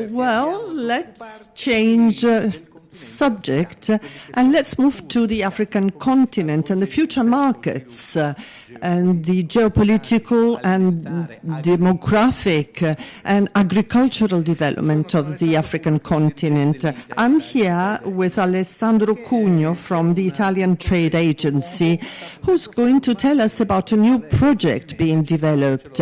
Well, let's change subject and let's move to the African continent and the future markets and the geopolitical and demographic and agricultural development of the African continent. I'm here with Alessandro Cugno from the Italian Trade Agency, who's going to tell us about a new project being developed.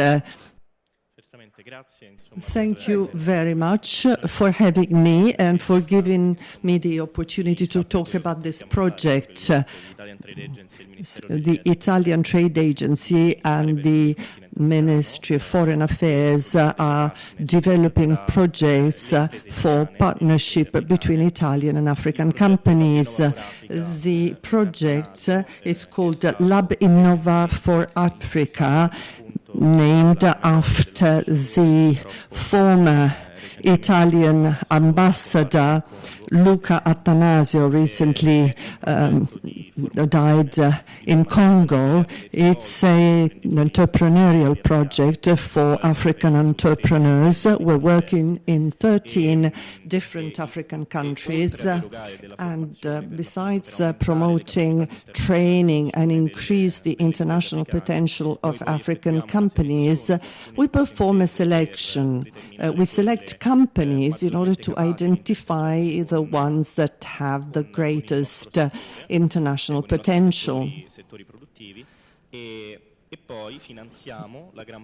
Thank you very much for having me and for giving me the opportunity to talk about this project. The Italian Trade Agency and the Ministry of Foreign Affairs are developing projects for partnership between Italian and African companies. The project is called Lab Innova for Africa, named after the former Italian ambassador Luca Attanasio, recently died in Congo. It's an entrepreneurial project for African entrepreneurs. We're working in 13 different African countries, and besides promoting training and increase the international potential of African companies, we perform a selection. We select companies in order to identify the ones that have the greatest international potential.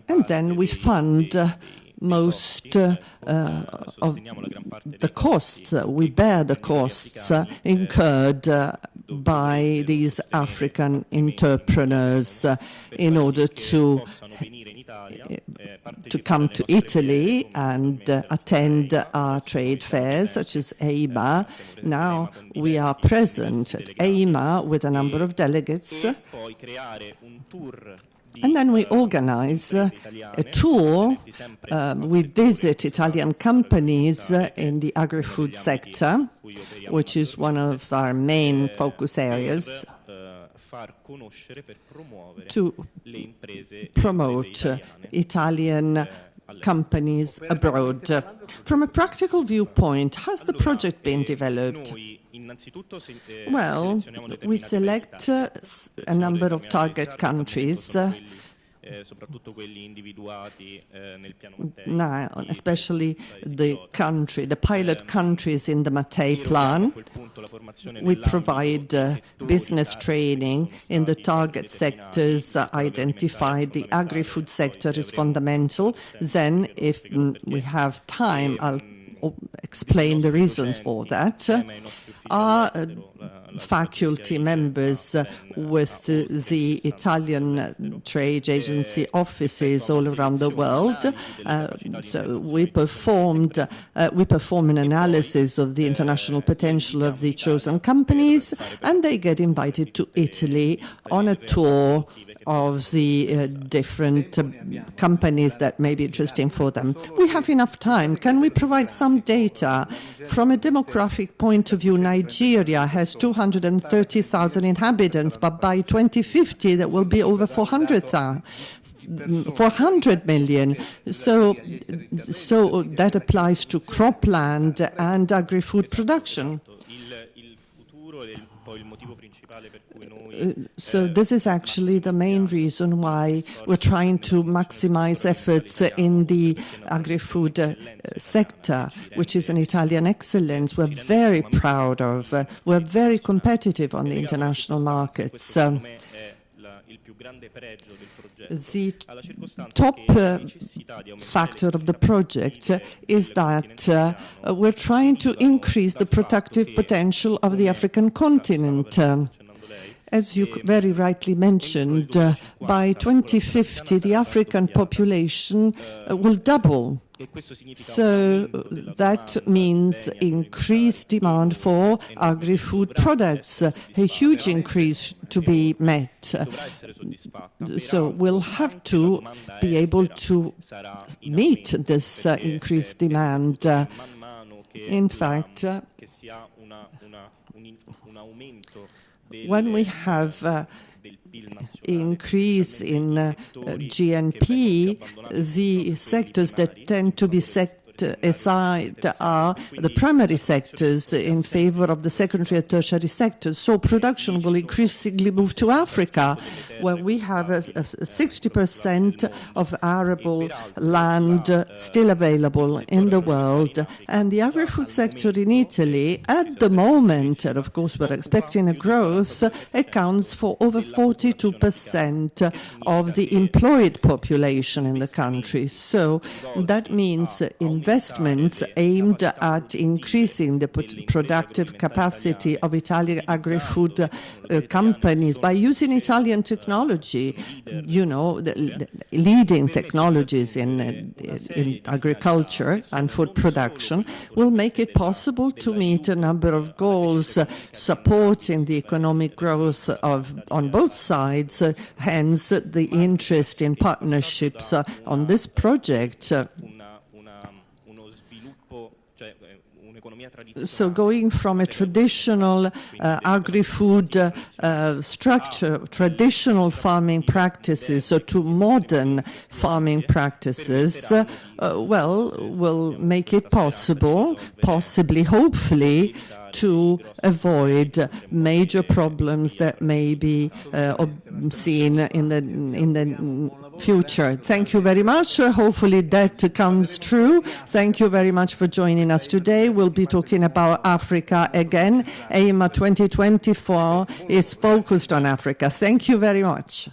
And then we fund most of the costs. We bear the costs incurred by these African entrepreneurs in order to come to Italy and attend our trade fairs, such as EIMA. Now we are present at EIMA with a number of delegates. And then we organize a tour. We visit Italian companies in the agri-food sector, which is one of our main focus areas, to promote Italian companies abroad. From a practical viewpoint, has the project been developed? Well, we select a number of target countries, now, especially the pilot countries in the Mattei plan. We provide business training in the target sectors identified. The agri-food sector is fundamental. Then, if we have time, I'll explain the reasons for that. Our faculty members with the Italian Trade Agency offices all around the world. So we perform an analysis of the international potential of the chosen companies, and they get invited to Italy on a tour of the different companies that may be interesting for them. We have enough time. Can we provide some data? From a demographic point of view, Nigeria has 230,000 inhabitants, but by 2050 there will be over 400 million. So that applies to cropland and agri-food production. So this is actually the main reason why we're trying to maximize efforts in the agri-food sector, which is an Italian excellence we're very proud of. We're very competitive on the international markets. The top factor of the project is that we're trying to increase the productive potential of the African continent. As you very rightly mentioned, by 2050, the African population will double. So that means increased demand for agri-food products, a huge increase to be met. So we'll have to be able to meet this increased demand. In fact, when we have increase in GNP, the sectors that tend to be aside are the primary sectors in favor of the secondary and tertiary sectors. So production will increasingly move to Africa, where we have 60% of arable land still available in the world. And the agri-food sector in Italy, at the moment, and of course we're expecting a growth, accounts for over 42% of the employed population in the country. So that means investments aimed at increasing the productive capacity of Italian agri-food companies by using Italian technology, you know, the leading technologies in agriculture and food production, will make it possible to meet a number of goals supporting the economic growth on both sides, hence the interest in partnerships on this project. So going from a traditional agri-food structure, traditional farming practices, to modern farming practices, will make it possible, possibly, hopefully, to avoid major problems that may be seen in the future. Thank you very much. Hopefully that comes true. Thank you very much for joining us today. We'll be talking about Africa again. AIMA 2024 is focused on Africa. Thank you very much.